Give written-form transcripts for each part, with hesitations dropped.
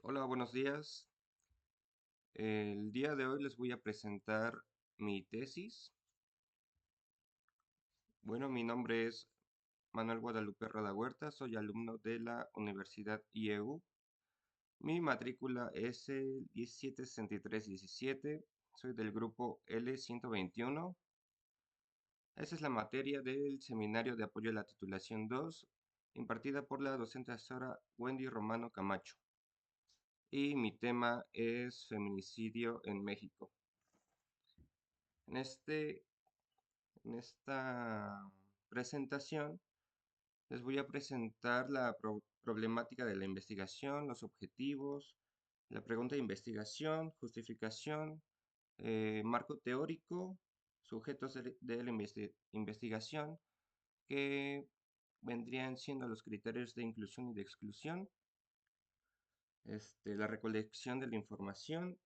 Hola, buenos días. El día de hoy les voy a presentar mi tesis. Bueno, mi nombre es Manuel Guadalupe Roda Huerta, soy alumno de la Universidad IEU. Mi matrícula es el 176317, soy del grupo L121. Esa es la materia del Seminario de Apoyo a la Titulación 2, impartida por la docente asesora Wendy Romano Camacho. Y mi tema es feminicidio en México. En este En esta presentación les voy a presentar la problemática de la investigación, los objetivos, la pregunta de investigación, justificación, marco teórico, sujetos de la investigación, que vendrían siendo los criterios de inclusión y de exclusión, la recolección de la información,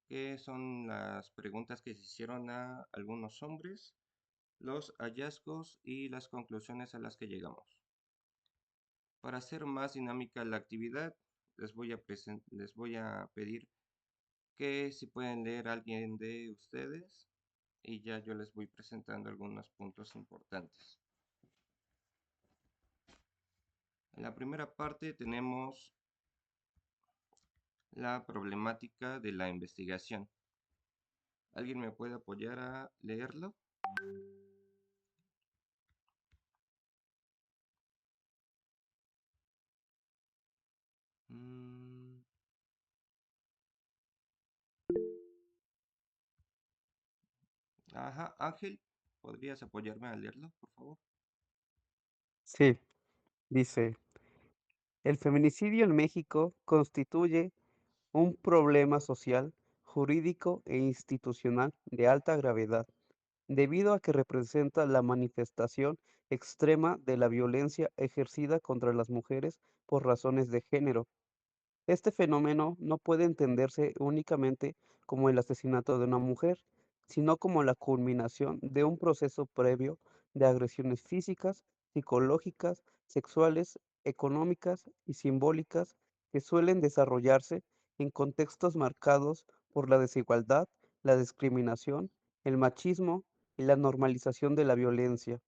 que son las preguntas que se hicieron a algunos hombres, los hallazgos y las conclusiones a las que llegamos. Para hacer más dinámica la actividad, les voy a pedir que si pueden leer a alguien de ustedes y ya yo les voy presentando algunos puntos importantes. En la primera parte tenemos la problemática de la investigación. ¿Alguien me puede apoyar a leerlo? Mm, ajá, Ángel, ¿podrías apoyarme a leerlo, por favor? Sí, dice, el feminicidio en México constituye un problema social, jurídico e institucional de alta gravedad, debido a que representa la manifestación extrema de la violencia ejercida contra las mujeres por razones de género. Este fenómeno no puede entenderse únicamente como el asesinato de una mujer, sino como la culminación de un proceso previo de agresiones físicas, psicológicas, sexuales, económicas y simbólicas que suelen desarrollarse en contextos marcados por la desigualdad, la discriminación, el machismo y la normalización de la violencia.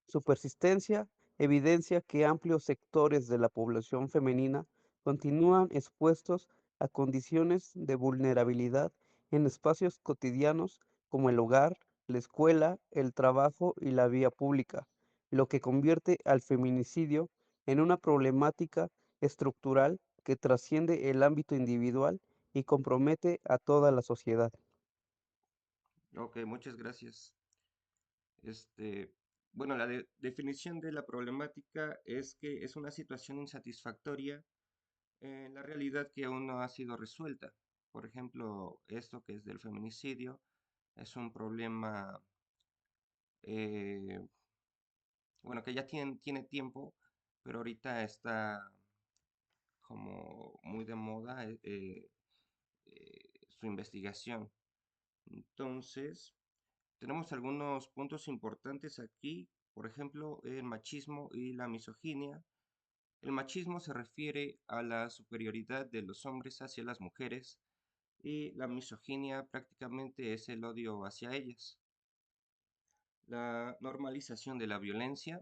Su persistencia evidencia que amplios sectores de la población femenina continúan expuestos a condiciones de vulnerabilidad en espacios cotidianos como el hogar, la escuela, el trabajo y la vía pública, lo que convierte al feminicidio en una problemática estructural que trasciende el ámbito individual y compromete a toda la sociedad. Ok, muchas gracias. Este, bueno, la definición de la problemática es que es una situación insatisfactoria en la realidad que aún no ha sido resuelta. Por ejemplo, esto que es del feminicidio es un problema, eh, bueno, que ya tiene tiempo, pero ahorita está como muy de moda su investigación. Entonces, tenemos algunos puntos importantes aquí, por ejemplo, el machismo y la misoginia. El machismo se refiere a la superioridad de los hombres hacia las mujeres y la misoginia prácticamente es el odio hacia ellas. La normalización de la violencia,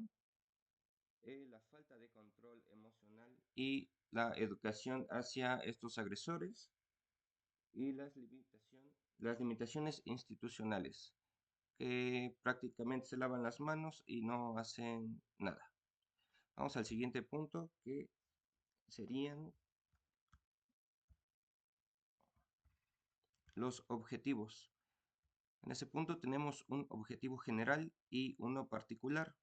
la falta de control emocional y la educación hacia estos agresores y las limitaciones institucionales, que prácticamente se lavan las manos y no hacen nada. Vamos al siguiente punto, que serían los objetivos. En ese punto tenemos un objetivo general y uno particular.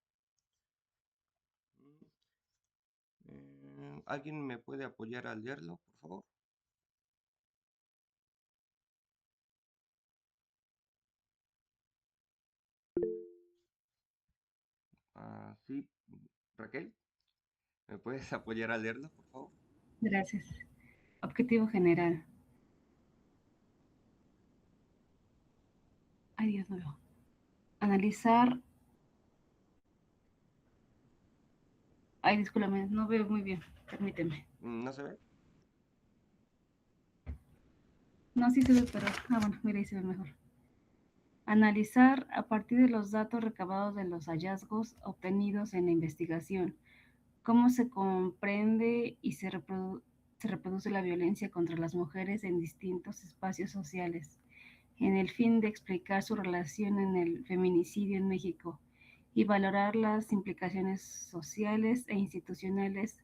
¿Alguien me puede apoyar a leerlo, por favor? Sí, Raquel, ¿me puedes apoyar a leerlo, por favor? Gracias. Objetivo general. Ay, Dios mío. Analizar. Ay, discúlpame, no veo muy bien. Permíteme. ¿No se ve? No, sí se ve, pero... Ah, bueno, mira, ahí se ve mejor. Analizar a partir de los datos recabados de los hallazgos obtenidos en la investigación, cómo se comprende y se reproduce la violencia contra las mujeres en distintos espacios sociales, en el fin de explicar su relación en el feminicidio en México y valorar las implicaciones sociales e institucionales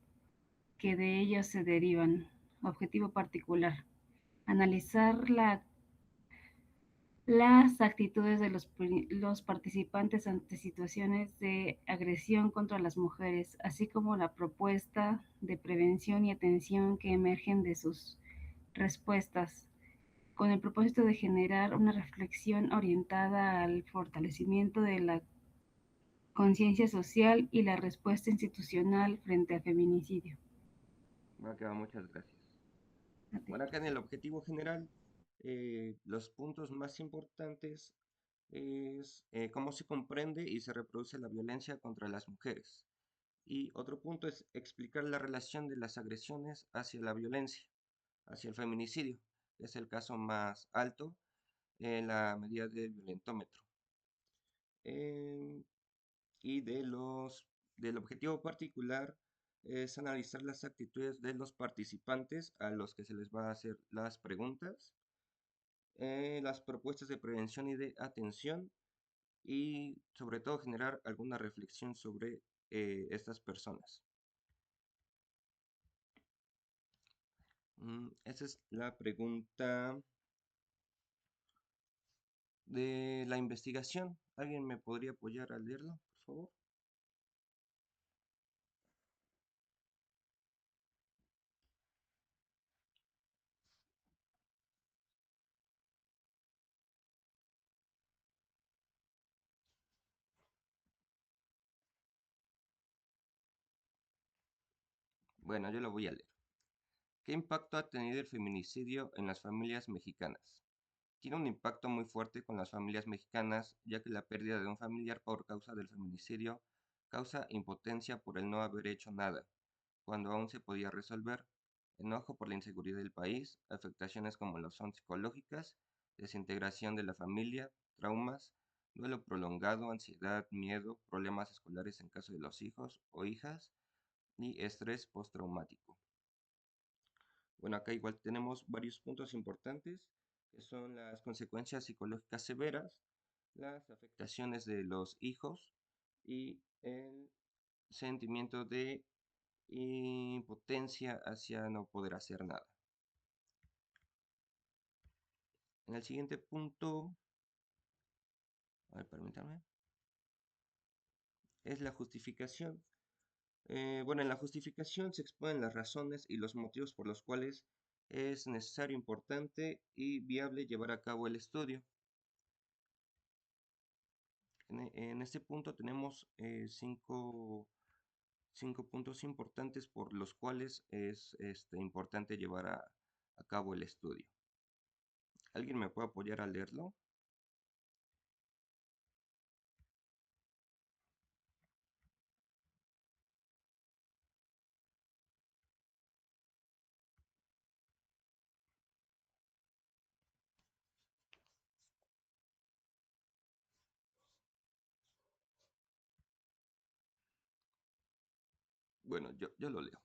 que de ellos se derivan. Objetivo particular: analizar las actitudes de los participantes ante situaciones de agresión contra las mujeres, así como la propuesta de prevención y atención que emergen de sus respuestas, con el propósito de generar una reflexión orientada al fortalecimiento de la conciencia social y la respuesta institucional frente al feminicidio. Va, que va, muchas gracias. Bueno, acá en el objetivo general, los puntos más importantes es cómo se comprende y se reproduce la violencia contra las mujeres. Y otro punto es explicar la relación de las agresiones hacia la violencia, hacia el feminicidio, que es el caso más alto en la medida del violentómetro. Eh, y del objetivo particular es analizar las actitudes de los participantes a los que se les va a hacer las preguntas, las propuestas de prevención y de atención y sobre todo generar alguna reflexión sobre estas personas. Esa es la pregunta de la investigación. ¿Alguien me podría apoyar a leerlo, por favor? Bueno, yo lo voy a leer. ¿Qué impacto ha tenido el feminicidio en las familias mexicanas? Tiene un impacto muy fuerte con las familias mexicanas, ya que la pérdida de un familiar por causa del feminicidio causa impotencia por el no haber hecho nada, cuando aún se podía resolver, enojo por la inseguridad del país, afectaciones como lo son psicológicas, desintegración de la familia, traumas, duelo prolongado, ansiedad, miedo, problemas escolares en caso de los hijos o hijas y estrés postraumático. Bueno, acá igual tenemos varios puntos importantes, que son las consecuencias psicológicas severas, las afectaciones de los hijos y el sentimiento de impotencia hacia no poder hacer nada. En el siguiente punto, a ver, permítame, es la justificación. Bueno, en la justificación se exponen las razones y los motivos por los cuales es necesario, importante y viable llevar a cabo el estudio. En este punto tenemos cinco puntos importantes por los cuales es importante llevar a cabo el estudio. ¿Alguien me puede apoyar a leerlo? Bueno, yo lo leo.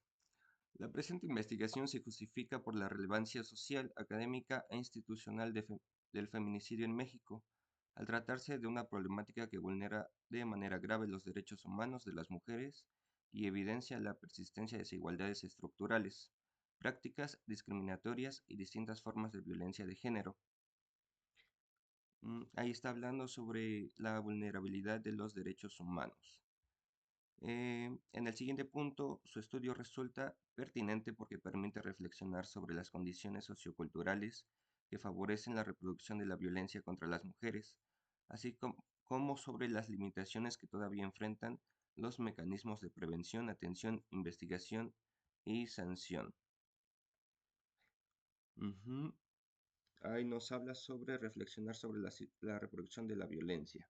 La presente investigación se justifica por la relevancia social, académica e institucional del feminicidio en México, al tratarse de una problemática que vulnera de manera grave los derechos humanos de las mujeres y evidencia la persistencia de desigualdades estructurales, prácticas discriminatorias y distintas formas de violencia de género. Ahí está hablando sobre la vulnerabilidad de los derechos humanos. En el siguiente punto, su estudio resulta pertinente porque permite reflexionar sobre las condiciones socioculturales que favorecen la reproducción de la violencia contra las mujeres, así como sobre las limitaciones que todavía enfrentan los mecanismos de prevención, atención, investigación y sanción. Ujú. Ahí nos habla sobre reflexionar sobre la reproducción de la violencia.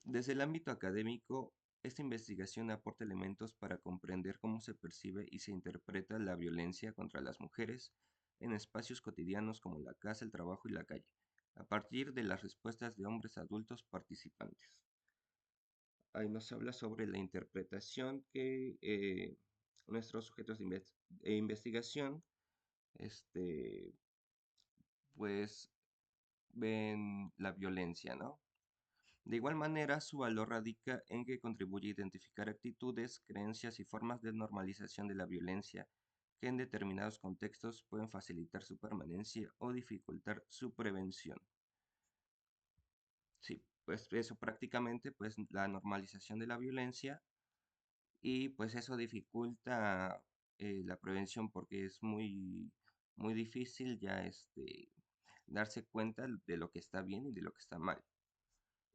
Desde el ámbito académico, esta investigación aporta elementos para comprender cómo se percibe y se interpreta la violencia contra las mujeres en espacios cotidianos como la casa, el trabajo y la calle, a partir de las respuestas de hombres adultos participantes. Ahí nos habla sobre la interpretación que nuestros sujetos de investigación este, pues ven la violencia, ¿no? De igual manera, su valor radica en que contribuye a identificar actitudes, creencias y formas de normalización de la violencia que en determinados contextos pueden facilitar su permanencia o dificultar su prevención. Sí, pues eso prácticamente, pues la normalización de la violencia y pues eso dificulta la prevención porque es muy difícil ya darse cuenta de lo que está bien y de lo que está mal.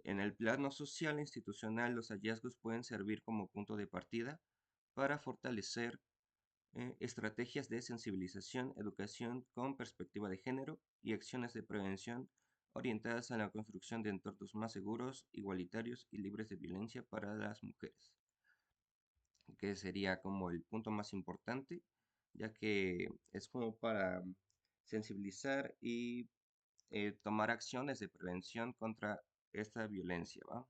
En el plano social e institucional, los hallazgos pueden servir como punto de partida para fortalecer estrategias de sensibilización, educación con perspectiva de género y acciones de prevención orientadas a la construcción de entornos más seguros, igualitarios y libres de violencia para las mujeres, que sería como el punto más importante, ya que es como para sensibilizar y tomar acciones de prevención contra esta violencia, ¿va?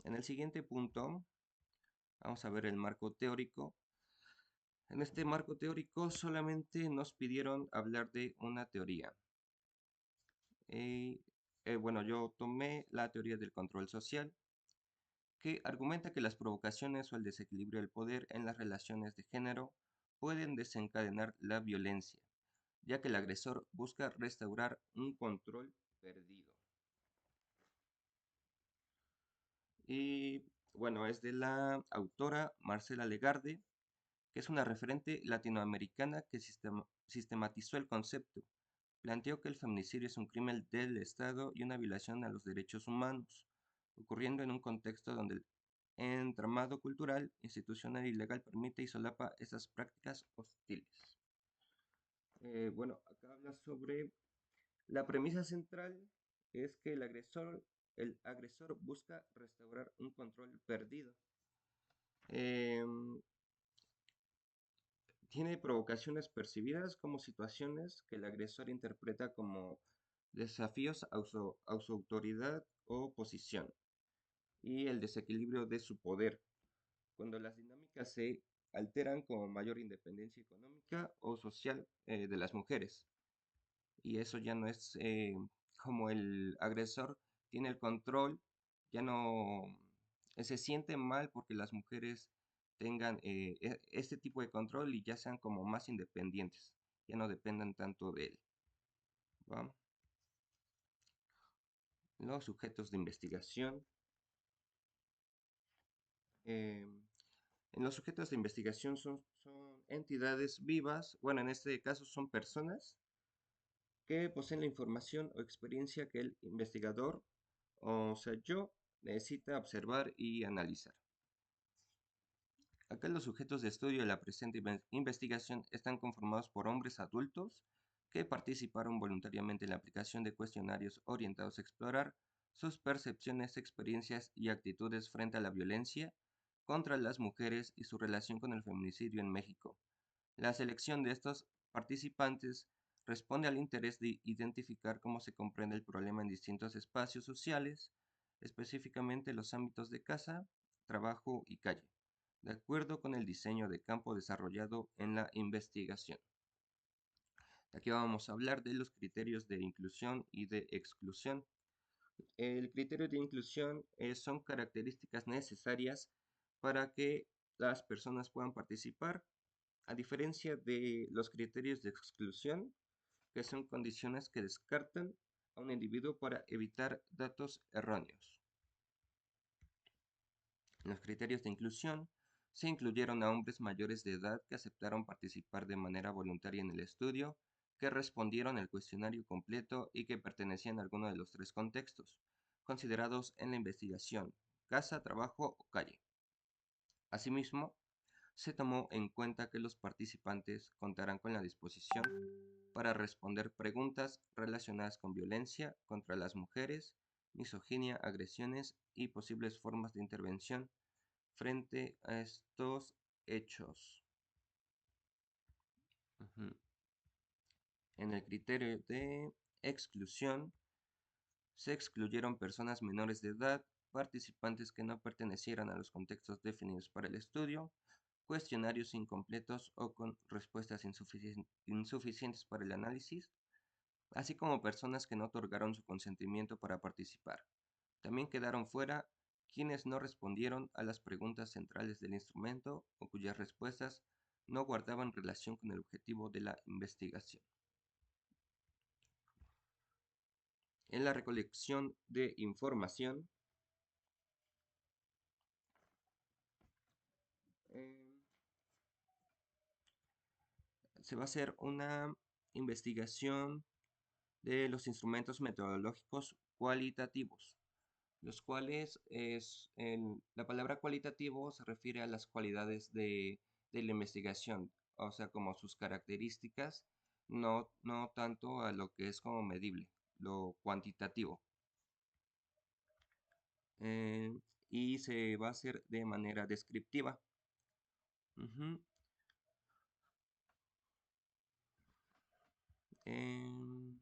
En el siguiente punto, vamos a ver el marco teórico. En este marco teórico solamente nos pidieron hablar de una teoría. Y, bueno, yo tomé la teoría del control social, que argumenta que las provocaciones o el desequilibrio del poder en las relaciones de género pueden desencadenar la violencia, ya que el agresor busca restaurar un control perdido. Y bueno, es de la autora Marcela Legarde, que es una referente latinoamericana que sistematizó el concepto. Planteó que el feminicidio es un crimen del Estado y una violación a los derechos humanos, ocurriendo en un contexto donde el entramado cultural, institucional y legal permite y solapa esas prácticas hostiles. Bueno, acá habla sobre la premisa central es que el agresor busca restaurar un control perdido. Em, Tiene provocaciones percibidas como situaciones que el agresor interpreta como desafíos a su autoridad o posición y el desequilibrio de su poder, cuando las dinámicas se alteran con mayor independencia económica o social de las mujeres. Y eso ya no es como el agresor tiene el control, ya no se siente mal porque las mujeres tengan este tipo de control y ya sean como más independientes, ya no dependan tanto de él. ¿Va? Los sujetos de investigación. eh, en los sujetos de investigación son entidades vivas, bueno, en este caso son personas que poseen la información o experiencia que el investigador, o sea, yo, necesita observar y analizar. Acá los sujetos de estudio de la presente investigación están conformados por hombres adultos que participaron voluntariamente en la aplicación de cuestionarios orientados a explorar sus percepciones, experiencias y actitudes frente a la violencia contra las mujeres y su relación con el feminicidio en México. La selección de estos participantes responde al interés de identificar cómo se comprende el problema en distintos espacios sociales, específicamente los ámbitos de casa, trabajo y calle, de acuerdo con el diseño de campo desarrollado en la investigación. Aquí vamos a hablar de los criterios de inclusión y de exclusión. El criterio de inclusión son características necesarias para que las personas puedan participar, a diferencia de los criterios de exclusión, que son condiciones que descartan a un individuo para evitar datos erróneos. En los criterios de inclusión se incluyeron a hombres mayores de edad que aceptaron participar de manera voluntaria en el estudio, que respondieron el cuestionario completo y que pertenecían a alguno de los tres contextos considerados en la investigación: casa, trabajo o calle. Asimismo, se tomó en cuenta que los participantes contarán con la disposición para responder preguntas relacionadas con violencia contra las mujeres, misoginia, agresiones y posibles formas de intervención frente a estos hechos. Ujú. En el criterio de exclusión, se excluyeron personas menores de edad, participantes que no pertenecieran a los contextos definidos para el estudio, cuestionarios incompletos o con respuestas insuficientes para el análisis, así como personas que no otorgaron su consentimiento para participar. También quedaron fuera quienes no respondieron a las preguntas centrales del instrumento o cuyas respuestas no guardaban relación con el objetivo de la investigación. En la recolección de información, eh, se va a hacer una investigación de los instrumentos metodológicos cualitativos, los cuales la palabra cualitativo se refiere a las cualidades de la investigación, o sea, como sus características, no tanto a lo que es como medible, lo cuantitativo. Y se va a hacer de manera descriptiva. Ujú. Em,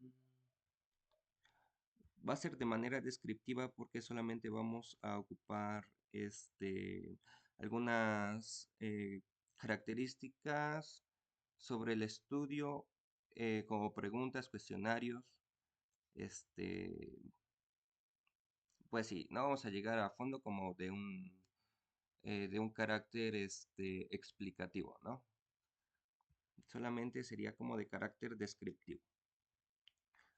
Va a ser de manera descriptiva porque solamente vamos a ocupar algunas características sobre el estudio, como preguntas, cuestionarios. Este, pues sí, no vamos a llegar a fondo como de un carácter explicativo, ¿no? Solamente sería como de carácter descriptivo.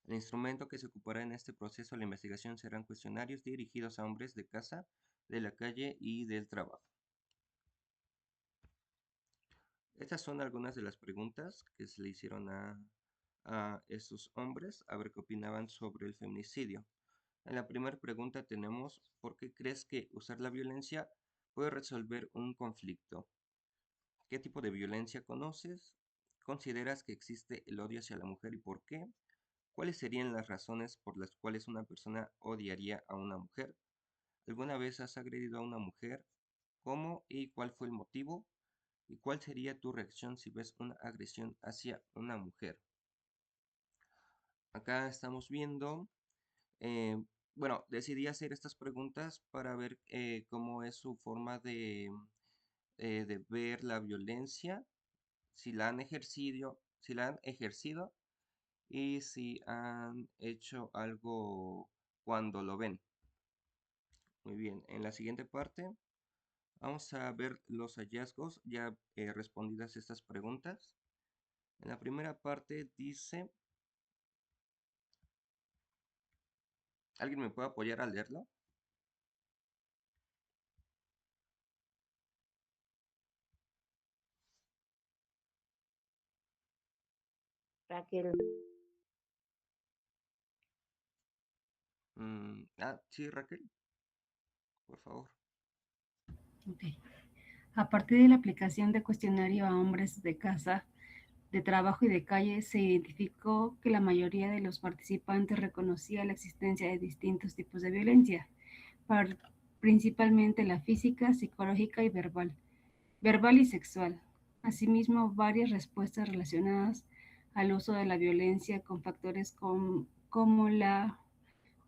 El instrumento que se ocupará en este proceso de la investigación serán cuestionarios dirigidos a hombres de casa, de la calle y del trabajo. Estas son algunas de las preguntas que se le hicieron a estos hombres, a ver qué opinaban sobre el feminicidio. En la primera pregunta tenemos, ¿por qué crees que usar la violencia puede resolver un conflicto? ¿Qué tipo de violencia conoces? ¿Consideras que existe el odio hacia la mujer y por qué? ¿Cuáles serían las razones por las cuales una persona odiaría a una mujer? ¿Alguna vez has agredido a una mujer? ¿Cómo y cuál fue el motivo? ¿Y cuál sería tu reacción si ves una agresión hacia una mujer? Acá estamos viendo, eh, bueno, decidí hacer estas preguntas para ver cómo es su forma de ver la violencia, si la han ejercido y si han hecho algo cuando lo ven. Muy bien, en la siguiente parte vamos a ver los hallazgos ya respondidas estas preguntas. En la primera parte dice, ¿alguien me puede apoyar a leerlo? Raquel. Sí, Raquel, por favor. Ok. A partir de la aplicación de cuestionario a hombres de casa, de trabajo y de calle, se identificó que la mayoría de los participantes reconocía la existencia de distintos tipos de violencia, principalmente la física, psicológica y verbal y sexual. Asimismo, varias respuestas relacionadas al uso de la violencia con factores como la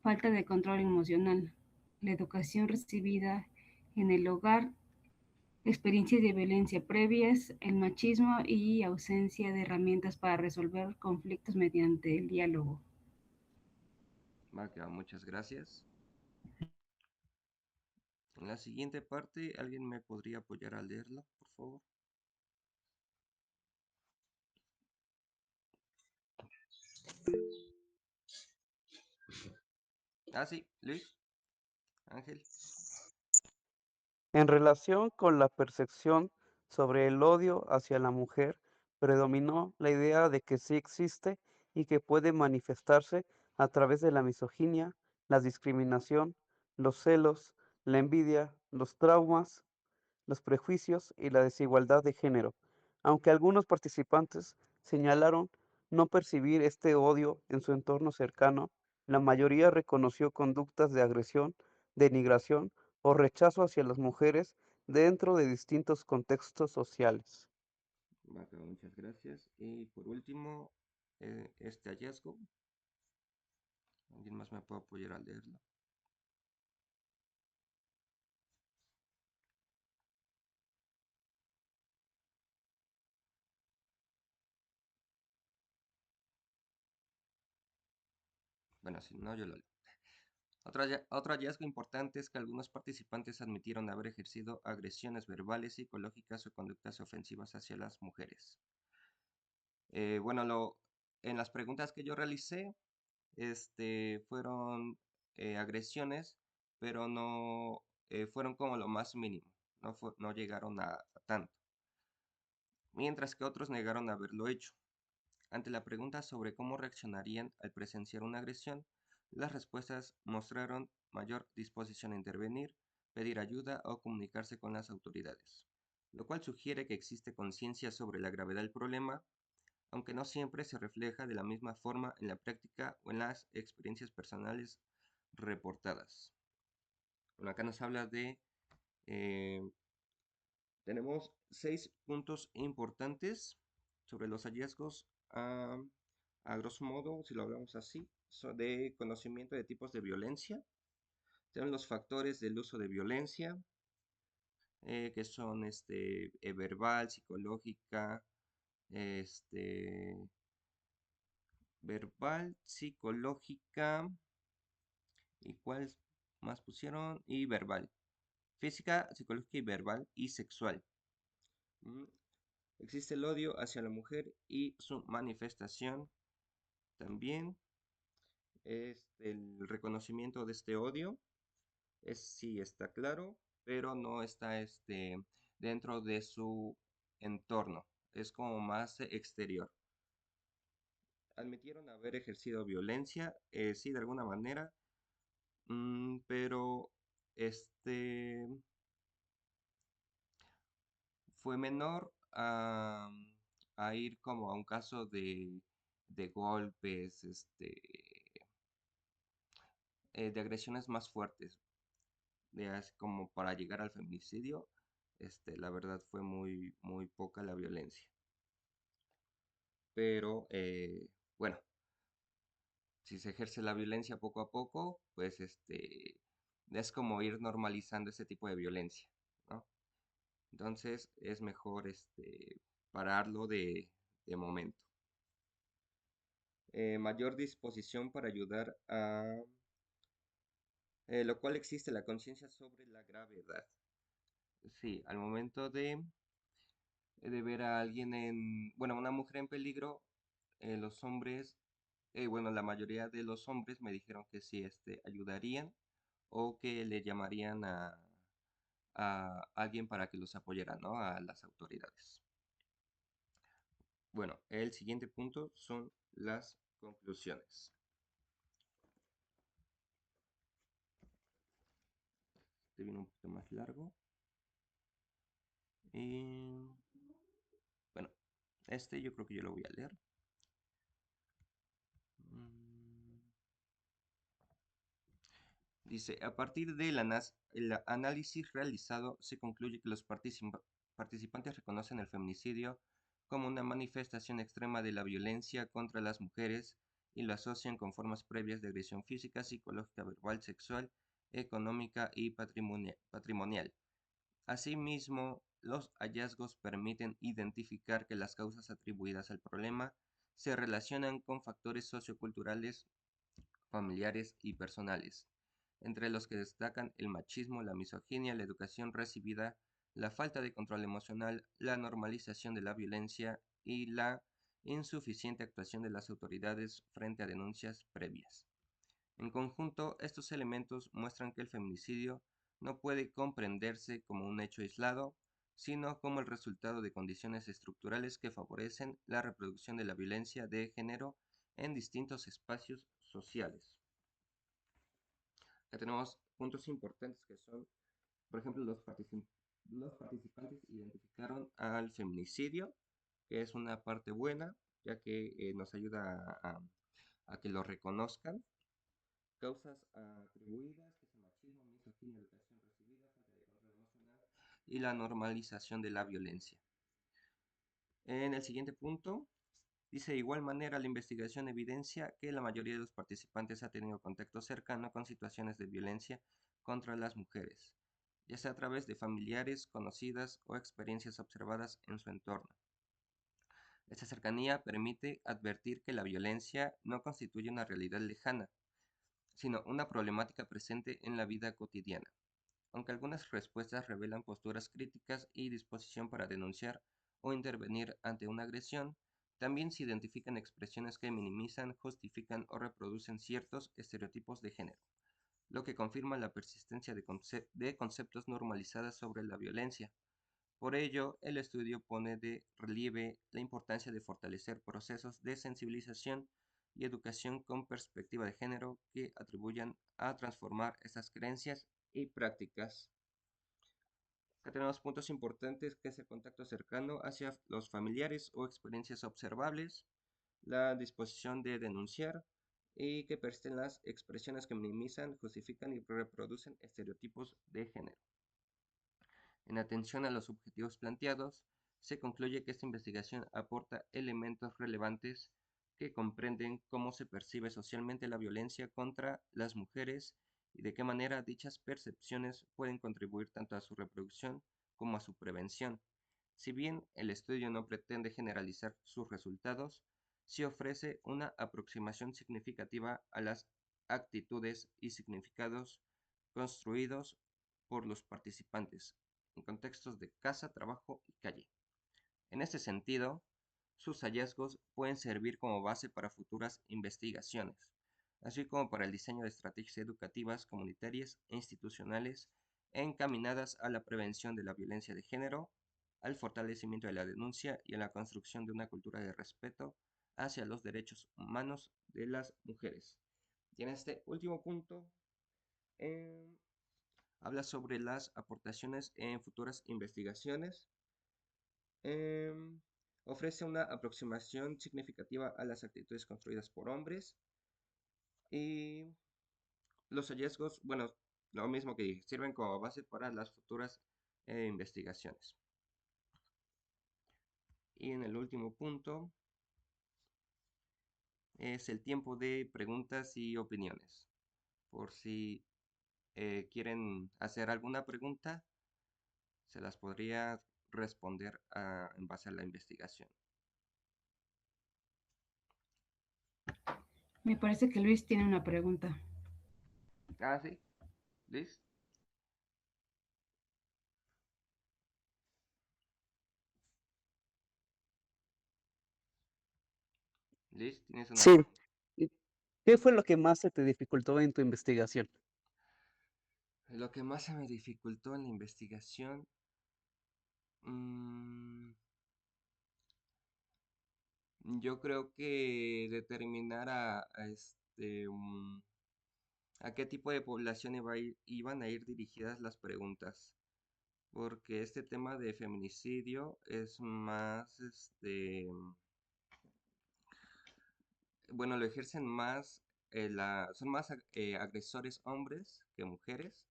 falta de control emocional, la educación recibida en el hogar, experiencias de violencia previas, el machismo y ausencia de herramientas para resolver conflictos mediante el diálogo. Muchas gracias. En la siguiente parte, ¿alguien me podría apoyar a leerlo, por favor? Sí, Luis, Ángel. En relación con la percepción sobre el odio hacia la mujer, predominó la idea de que sí existe y que puede manifestarse a través de la misoginia, la discriminación, los celos, la envidia, los traumas, los prejuicios y la desigualdad de género, aunque algunos participantes señalaron no percibir este odio en su entorno cercano, la mayoría reconoció conductas de agresión, denigración o rechazo hacia las mujeres dentro de distintos contextos sociales. Muchas gracias. Y por último, este hallazgo. ¿Alguien más me puede apoyar a leerlo? Bueno, si no, yo lo leo. Otro hallazgo importante es que algunos participantes admitieron haber ejercido agresiones verbales, psicológicas o conductas ofensivas hacia las mujeres. Bueno, en las preguntas que yo realicé, fueron agresiones, pero no fueron como lo más mínimo, no llegaron a tanto, mientras que otros negaron haberlo hecho. Ante la pregunta sobre cómo reaccionarían al presenciar una agresión, las respuestas mostraron mayor disposición a intervenir, pedir ayuda o comunicarse con las autoridades, lo cual sugiere que existe conciencia sobre la gravedad del problema, aunque no siempre se refleja de la misma forma en la práctica o en las experiencias personales reportadas. Bueno, acá nos habla eh, tenemos 6 puntos importantes sobre los hallazgos. A grosso modo, si lo hablamos así, de conocimiento de tipos de violencia. Tenemos los factores del uso de violencia, que son verbal, psicológica, este, verbal, psicológica, ¿y cuál más pusieron? Y verbal. Física, psicológica y verbal y sexual. Mm, Existe el odio hacia la mujer y su manifestación también. El reconocimiento de este odio sí está claro, pero no está dentro de su entorno. Es como más exterior. Admitieron haber ejercido violencia, sí, de alguna manera, pero este fue menor a ir como a un caso de golpes, de agresiones más fuertes, como para llegar al feminicidio. La verdad fue muy, muy poca la violencia. Pero bueno, si se ejerce la violencia poco a poco, pues es como ir normalizando ese tipo de violencia, ¿no? Entonces es mejor pararlo de momento. Mayor disposición para ayudar lo cual existe la conciencia sobre la gravedad. Sí, al momento de ver a alguien bueno, una mujer en peligro, los hombres, bueno, la mayoría de los hombres me dijeron que sí, ayudarían o que le llamarían a alguien para que los apoyara, ¿no? A las autoridades. Bueno, el siguiente punto son las conclusiones. Este viene un poquito más largo. Y bueno, yo creo que yo lo voy a leer. Mm, Dice, a partir del el análisis realizado, se concluye que los participantes reconocen el feminicidio como una manifestación extrema de la violencia contra las mujeres y lo asocian con formas previas de agresión física, psicológica, verbal, sexual, económica y patrimonial. Asimismo, los hallazgos permiten identificar que las causas atribuidas al problema se relacionan con factores socioculturales, familiares y personales, entre los que destacan el machismo, la misoginia, la educación recibida, la falta de control emocional, la normalización de la violencia y la insuficiente actuación de las autoridades frente a denuncias previas. En conjunto, estos elementos muestran que el feminicidio no puede comprenderse como un hecho aislado, sino como el resultado de condiciones estructurales que favorecen la reproducción de la violencia de género en distintos espacios sociales. Ya tenemos puntos importantes que son, por ejemplo, los participantes identificaron al feminicidio, que es una parte buena, ya que nos ayuda a que lo reconozcan. Causas atribuidas, que son machismo, misoginia, educación recibida, falta de control emocional y la normalización de la violencia. En el siguiente punto Dice, de igual manera, la investigación evidencia que la mayoría de los participantes ha tenido contacto cercano con situaciones de violencia contra las mujeres, ya sea a través de familiares, conocidas o experiencias observadas en su entorno. Esta cercanía permite advertir que la violencia no constituye una realidad lejana, sino una problemática presente en la vida cotidiana. Aunque algunas respuestas revelan posturas críticas y disposición para denunciar o intervenir ante una agresión, también se identifican expresiones que minimizan, justifican o reproducen ciertos estereotipos de género, lo que confirma la persistencia de conceptos normalizados sobre la violencia. Por ello, el estudio pone de relieve la importancia de fortalecer procesos de sensibilización y educación con perspectiva de género que atribuyan a transformar estas creencias y prácticas. Acá tenemos puntos importantes, que es el contacto cercano hacia los familiares o experiencias observables, la disposición de denunciar y que persisten las expresiones que minimizan, justifican y reproducen estereotipos de género. En atención a los objetivos planteados, se concluye que esta investigación aporta elementos relevantes que comprenden cómo se percibe socialmente la violencia contra las mujeres y de qué manera dichas percepciones pueden contribuir tanto a su reproducción como a su prevención. Si bien el estudio no pretende generalizar sus resultados, sí ofrece una aproximación significativa a las actitudes y significados construidos por los participantes en contextos de casa, trabajo y calle. En este sentido, sus hallazgos pueden servir como base para futuras investigaciones, así como para el diseño de estrategias educativas, comunitarias e institucionales encaminadas a la prevención de la violencia de género, al fortalecimiento de la denuncia y a la construcción de una cultura de respeto hacia los derechos humanos de las mujeres. Y en este último punto, eh, habla sobre las aportaciones en futuras investigaciones. Em, Ofrece una aproximación significativa a las actitudes construidas por hombres y los hallazgos, bueno, lo mismo que dije, sirven como base para las futuras investigaciones. Y en el último punto es el tiempo de preguntas y opiniones. Por si quieren hacer alguna pregunta, se las podría responder en base a la investigación. Me parece que Luis tiene una pregunta. Ah, sí, Liz. Liz, ¿tienes una Sí. pregunta? ¿Y qué fue lo que más se te dificultó en tu investigación? Lo que más se me dificultó en la investigación, mm, yo creo que determinar a qué tipo de población iban a ir dirigidas las preguntas, porque este tema de feminicidio es más, bueno, lo ejercen más, son más agresores hombres que mujeres.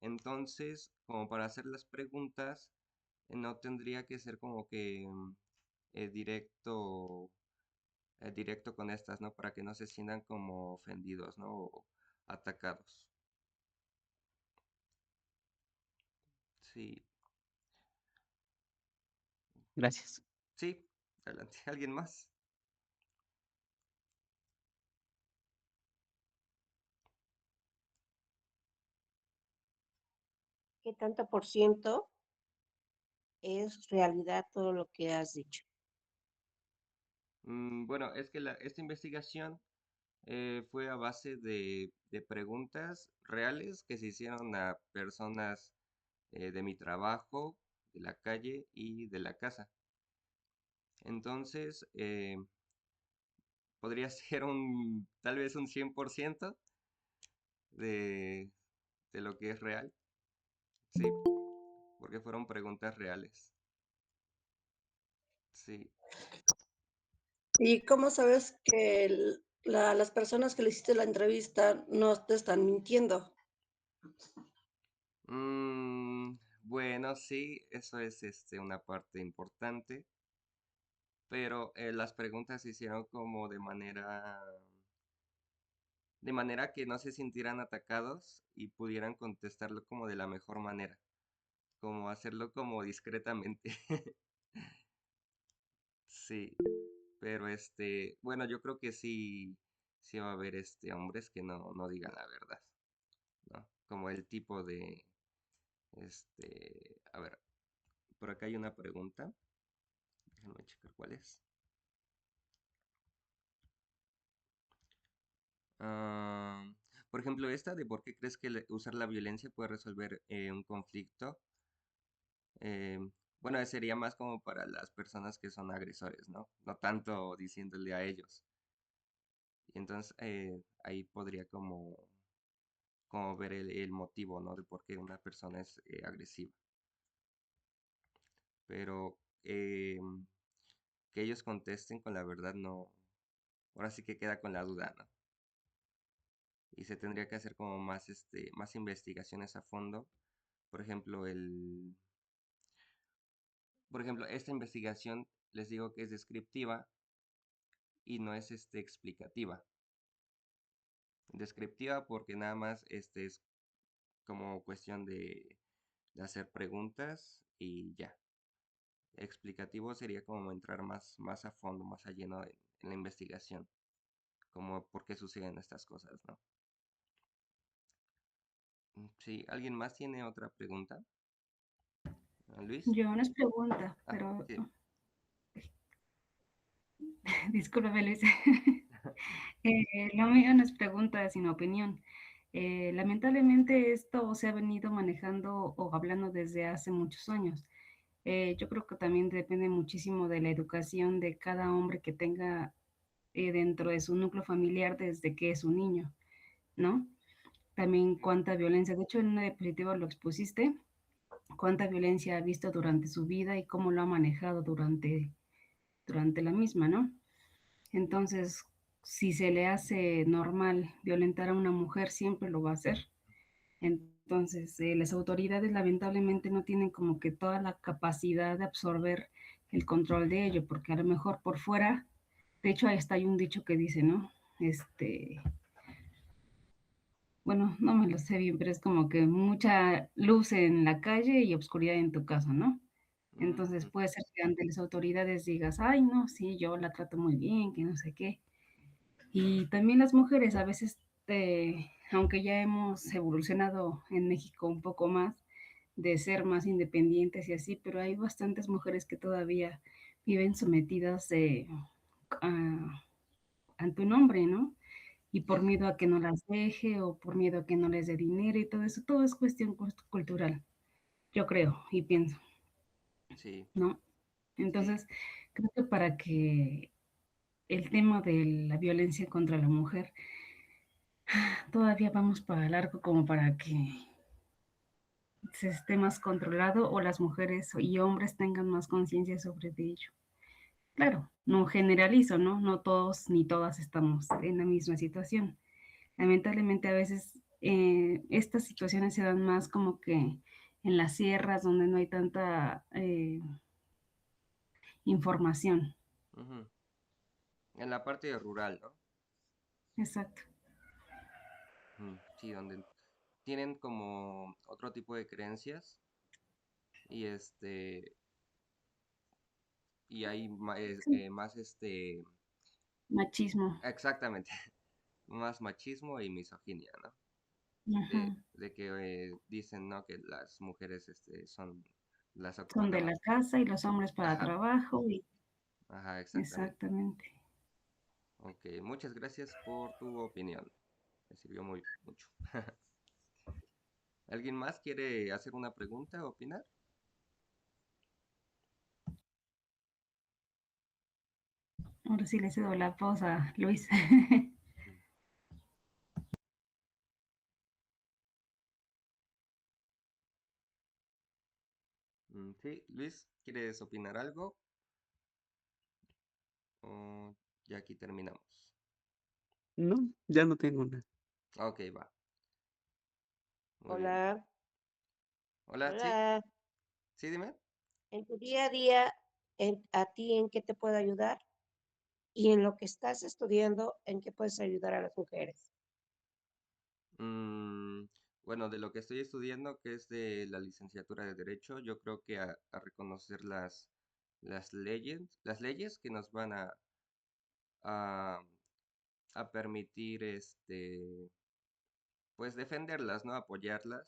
Entonces, como para hacer las preguntas, no tendría que ser como que directo, directo con estas, ¿no? Para que no se sientan como ofendidos, ¿no? O atacados. Sí, Gracias. sí, adelante. ¿Alguien más? ¿Qué tanto por ciento es realidad todo lo que has dicho? Bueno, es que esta investigación fue a base de preguntas reales que se hicieron a personas de mi trabajo, de la calle y de la casa. Entonces, podría ser tal vez un 100% de, de lo que es real. Sí, porque fueron preguntas reales. Sí. ¿Y cómo sabes que las personas que le hiciste la entrevista no te están mintiendo? Bueno, sí, eso es una parte importante. pero las preguntas se hicieron como de manera que no se sintieran atacados y pudieran contestarlo como de la mejor manera, como hacerlo como discretamente. Sí, pero bueno, yo creo que sí va a haber hombres que no digan la verdad, ¿no? Como el tipo de, a ver, por acá hay una pregunta, déjenme checar cuál es. Ah, por ejemplo, esta de por qué crees que usar la violencia puede resolver un conflicto. Eh, bueno, sería más como para las personas que son agresores, ¿no? No tanto diciéndole a ellos. Y entonces ahí podría como ver el motivo, ¿no? De por qué una persona es agresiva. Pero que ellos contesten con la verdad, no. Ahora sí que queda con la duda, ¿no? Y se tendría que hacer como más investigaciones a fondo. Por ejemplo, esta investigación les digo que es descriptiva y no es explicativa. Descriptiva porque nada más es como cuestión de hacer preguntas y ya. Explicativo sería como entrar más a fondo, más a lleno en la investigación, como por qué suceden estas cosas, ¿no? Sí, ¿alguien más tiene otra pregunta? ¿Luis? Yo no es pregunta, Ah, pero sí. discúlpame, Luis. Lo mío no es pregunta, sino opinión. Lamentablemente esto se ha venido manejando o hablando desde hace muchos años. Yo creo que también depende muchísimo de la educación de cada hombre que tenga dentro de su núcleo familiar desde que es un niño, ¿no? También cuánta violencia, de hecho en una diapositiva lo expusiste, cuánta violencia ha visto durante su vida y cómo lo ha manejado durante la misma, ¿no? Entonces, si se le hace normal violentar a una mujer, siempre lo va a hacer. Entonces, las autoridades lamentablemente no tienen como que toda la capacidad de absorber el control de ello, porque a lo mejor por fuera, de hecho, ahí está hay un dicho que dice, ¿no? Bueno, no me lo sé bien, pero es como que mucha luz en la calle y oscuridad en tu casa, ¿no? Entonces Ujú, puede ser que ante las autoridades digas, ay, no, sí, yo la trato muy bien, que no sé qué. Y también las mujeres a veces, aunque ya hemos evolucionado en México un poco más, de ser más independientes y así, pero hay bastantes mujeres que todavía viven sometidas ante un hombre, ¿no? Y sí, por miedo a que no las deje o por miedo a que no les dé dinero y todo eso, todo es cuestión cultural, yo creo y pienso, sí, ¿no? sí, Entonces, creo que para que el tema de la violencia contra la mujer todavía vamos para largo como para que se esté más controlado o las mujeres y hombres tengan más conciencia sobre ello. Claro, no generalizo, ¿no? No todos ni todas estamos en la misma situación. Lamentablemente a veces estas situaciones se dan más como que en las sierras donde no hay tanta información. ujú. En la parte rural, ¿no? Exacto. Sí, donde tienen como otro tipo de creencias y y hay Sí. más Machismo. exactamente, más machismo y misoginia, ¿no? Ajá. De que dicen, ¿no? Que las mujeres las Son de la ocupan. casa y los hombres para Ajá, trabajo y ajá, exactamente. exactamente. Ok, muchas gracias por tu opinión. Me sirvió mucho. ¿Alguien más quiere hacer una pregunta o opinar? Ahora sí le cedo la voz a Luis. Sí, Luis, ¿quieres opinar algo? O ya aquí terminamos. No, ya no tengo nada. Ok, va. Muy bien. Hola, Hola, sí, hola. sí, dime. En tu día a día, a ti en qué te puedo ayudar y en lo que estás estudiando, en qué puedes ayudar a las mujeres. Mm, bueno, de lo que estoy estudiando, que es de la licenciatura de Derecho, yo creo que a reconocer las leyes que nos van a, a permitir, pues defenderlas, ¿no? Apoyarlas,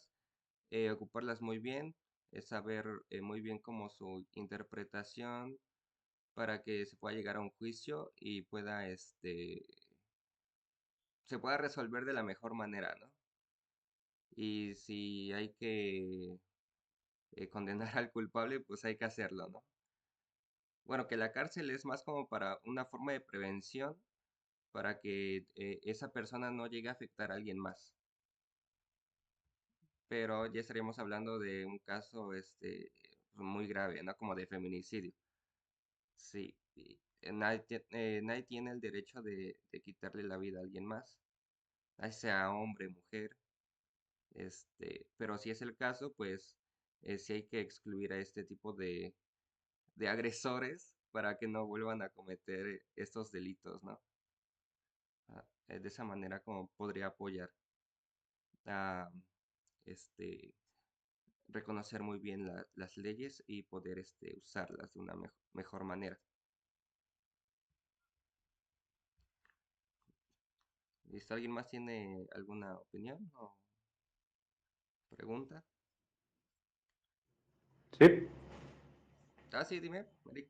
ocuparlas muy bien, saber muy bien cómo su interpretación para que se pueda llegar a un juicio y pueda, se pueda resolver de la mejor manera, ¿no? Y si hay que condenar al culpable, pues hay que hacerlo, ¿no? Bueno, que la cárcel es más como para una forma de prevención para que esa persona no llegue a afectar a alguien más. Pero ya estaríamos hablando de un caso muy grave, ¿no? Como de feminicidio. Sí, y, nadie tiene el derecho de quitarle la vida a alguien más, ya sea hombre, mujer, pero si es el caso, pues sí hay que excluir a este tipo de agresores para que no vuelvan a cometer estos delitos, ¿no? De esa manera como podría apoyar a este, reconocer muy bien las leyes y poder usarlas de una mejor manera. ¿Listo? ¿Alguien más tiene alguna opinión o pregunta? Sí, Ah, sí, dime, Eric.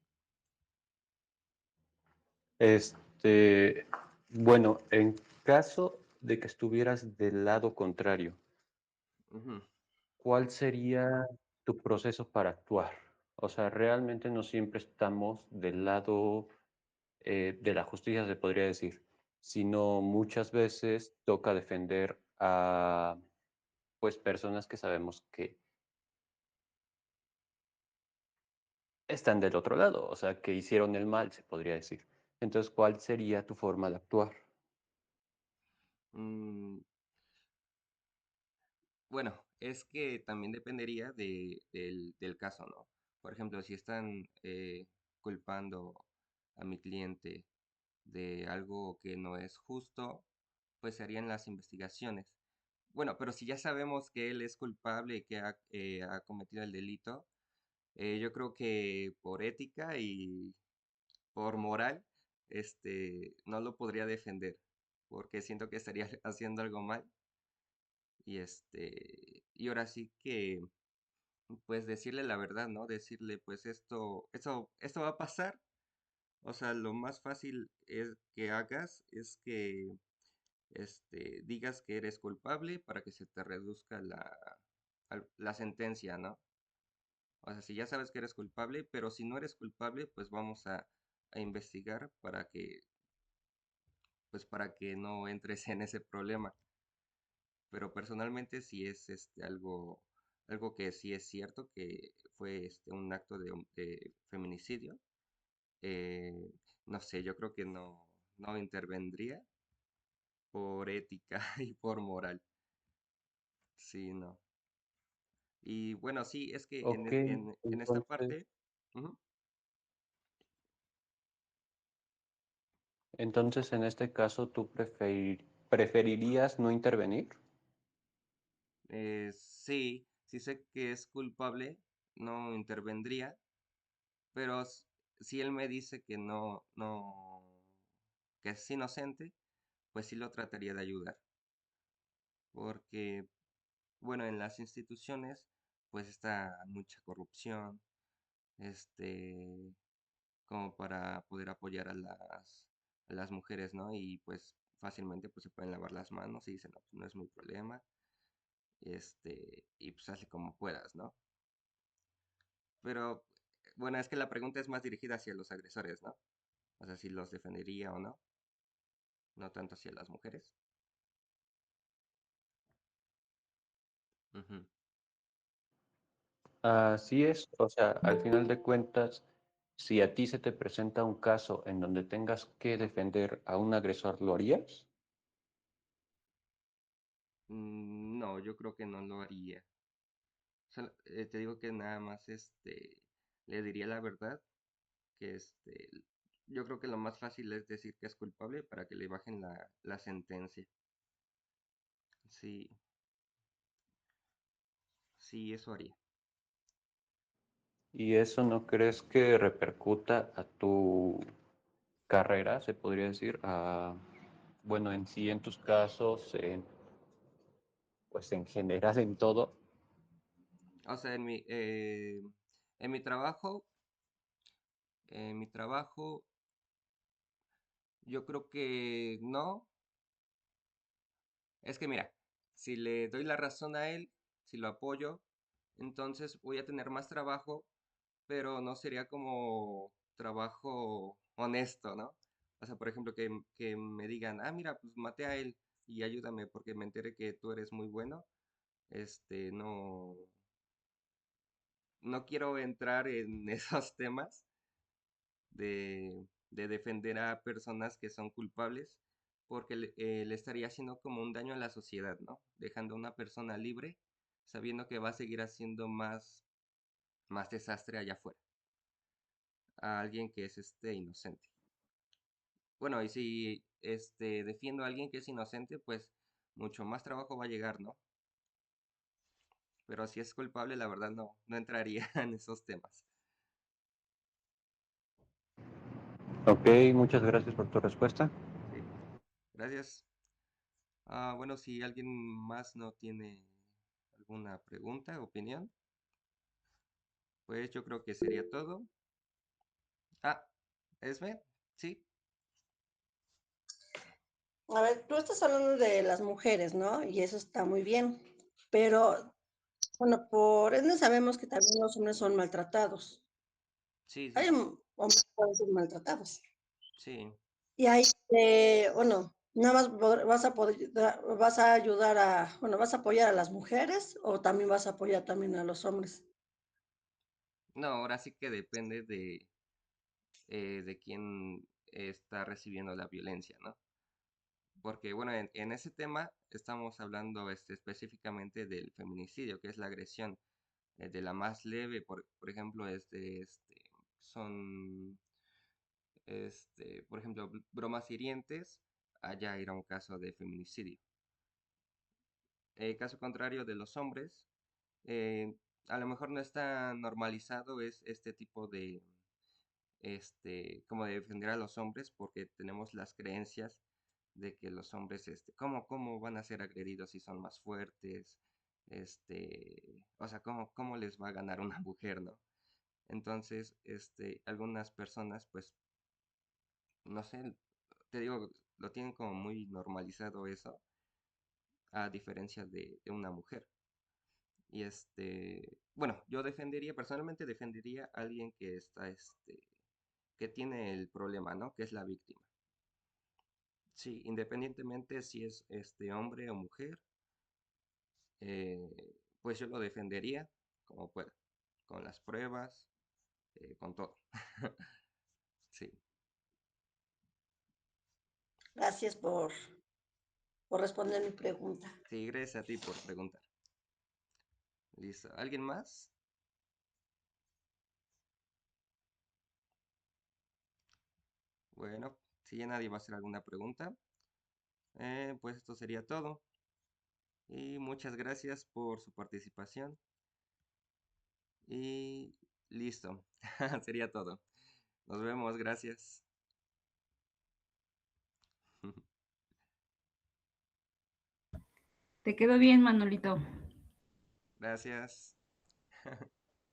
este, bueno, en caso de que estuvieras del lado contrario, Ujú. ¿cuál sería tu proceso para actuar? O sea, realmente no siempre estamos del lado de la justicia, se podría decir, sino muchas veces toca defender a pues personas que sabemos que están del otro lado, o sea, que hicieron el mal, se podría decir. Entonces, ¿cuál sería tu forma de actuar? Mm, bueno, es que también dependería del caso, ¿no? Por ejemplo, si están culpando a mi cliente de algo que no es justo, pues se harían las investigaciones. Bueno, pero si ya sabemos que él es culpable y que ha cometido el delito, yo creo que por ética y por moral, no lo podría defender, porque siento que estaría haciendo algo mal. Y ahora sí que, pues decirle la verdad, ¿no? Decirle, pues esto va a pasar. O sea, lo más fácil es que hagas es que, digas que eres culpable para que se te reduzca la sentencia, ¿no? O sea, si ya sabes que eres culpable, pero si no eres culpable, pues vamos a investigar pues para que no entres en ese problema. Pero personalmente sí es algo que sí es cierto que fue un acto de feminicidio. eh, no sé, yo creo que no intervendría por ética y por moral. Sí, no. Y bueno, sí, es que Ok, en esta entonces, parte, ujú, entonces en este caso tú preferirías no intervenir. sí, sí sé que es culpable, no intervendría, pero si él me dice que que es inocente, pues sí lo trataría de ayudar, porque, bueno, en las instituciones, pues está mucha corrupción, este, como para poder apoyar a las mujeres, ¿no? Y pues fácilmente pues se pueden lavar las manos y dicen, no, pues no es mi problema, y pues hazle como puedas, ¿no? Pero, bueno, es que la pregunta es más dirigida hacia los agresores, ¿no? O sea, si los defendería o no, no tanto hacia las mujeres. Ujú. Así es, o sea, al final de cuentas, si a ti se te presenta un caso en donde tengas que defender a un agresor, ¿lo harías? No, yo creo que no lo haría. Te digo que nada más le diría la verdad que yo creo que lo más fácil es decir que es culpable para que le bajen la sentencia. Sí, sí, eso haría. ¿Y eso no crees que repercuta a tu carrera, se podría decir? Bueno, en sí, en tus casos, pues en general en todo. O sea, en mi trabajo, en mi trabajo, yo creo que no. Es que mira, si le doy la razón a él, si lo apoyo, entonces voy a tener más trabajo, pero no sería como trabajo honesto, ¿no? O sea, por ejemplo, que me digan, ah, mira, pues maté a él y ayúdame porque me enteré que tú eres muy bueno. No, no quiero entrar en esos temas de defender a personas que son culpables, porque le estaría haciendo como un daño a la sociedad, ¿no? Dejando a una persona libre, sabiendo que va a seguir haciendo más desastre allá afuera, a alguien que es inocente. Bueno, y si defiendo a alguien que es inocente, pues mucho más trabajo va a llegar, ¿no? Pero si es culpable, la verdad no entraría en esos temas. Ok, muchas gracias por tu respuesta. Sí, gracias. Bueno, si alguien más no tiene alguna pregunta, opinión, pues yo creo que sería todo. Ah, Esme, sí, A ver, tú estás hablando de las mujeres, ¿no? Y eso está muy bien. Pero, bueno, por ende sabemos que también los hombres son maltratados. sí, sí, Hay sí, hombres que pueden ser maltratados. sí. Y ahí, bueno, nada más vas a poder, vas a ayudar a, bueno, vas a apoyar a las mujeres o también vas a apoyar también a los hombres. No, ahora sí que depende de quién está recibiendo la violencia, ¿no? Porque, bueno, en ese tema estamos hablando específicamente del feminicidio, que es la agresión. De la más leve, por ejemplo, son por ejemplo, bromas hirientes, allá era un caso de feminicidio. Caso contrario de los hombres, eh, a lo mejor no está normalizado es este tipo como de defender a los hombres porque tenemos las creencias de que los hombres, ¿cómo van a ser agredidos si son más fuertes? O sea, ¿cómo les va a ganar una mujer, no? Entonces, algunas personas, pues, no sé, te digo, lo tienen como muy normalizado eso, a diferencia de una mujer. Y bueno, yo personalmente defendería a alguien que tiene el problema, ¿no? Que es la víctima. Sí, independientemente si es hombre o mujer, pues yo lo defendería como pueda, con las pruebas, con todo. Sí, Gracias por responder mi pregunta. sí, gracias a ti por preguntar. Listo. ¿Alguien más? Bueno, si ya nadie va a hacer alguna pregunta, pues esto sería todo. Y muchas gracias por su participación. Y listo. Sería todo. Nos vemos, gracias. Te quedó bien, Manolito. Gracias.